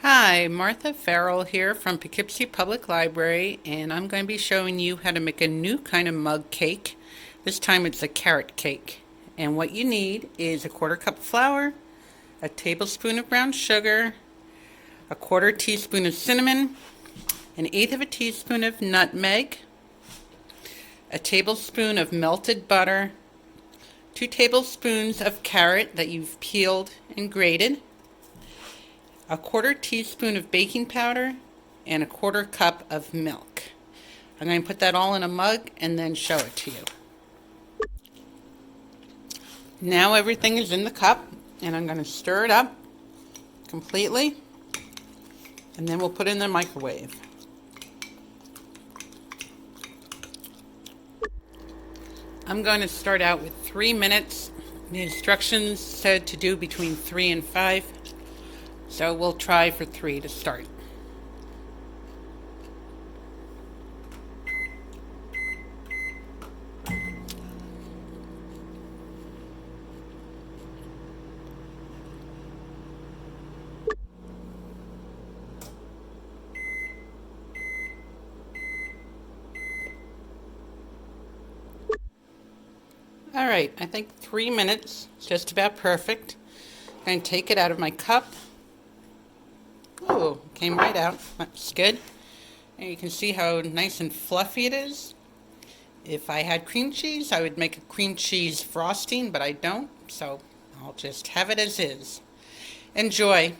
Hi, Martha Farrell here from Poughkeepsie Public Library, and I'm going to be showing you how to make a new kind of mug cake. This time it's a carrot cake. And what you need is a quarter cup of flour, a tablespoon of brown sugar, a quarter teaspoon of cinnamon, an eighth of a teaspoon of nutmeg, a tablespoon of melted butter, 2 tablespoons of carrot that you've peeled and grated, a quarter teaspoon of baking powder, and a quarter cup of milk. I'm going to put that all in a mug and then show it to you. Now everything is in the cup, and I'm going to stir it up completely, and then we'll put it in the microwave. I'm going to start out with 3 minutes. The instructions said to do between 3 and 5. So we'll try for 3 to start. All right, I think 3 minutes, just about perfect. I'm going to take it out of my cup. Ooh, came right out. That's good. And you can see how nice and fluffy it is. If I had cream cheese, I would make a cream cheese frosting, but I don't, so I'll just have it as is. Enjoy.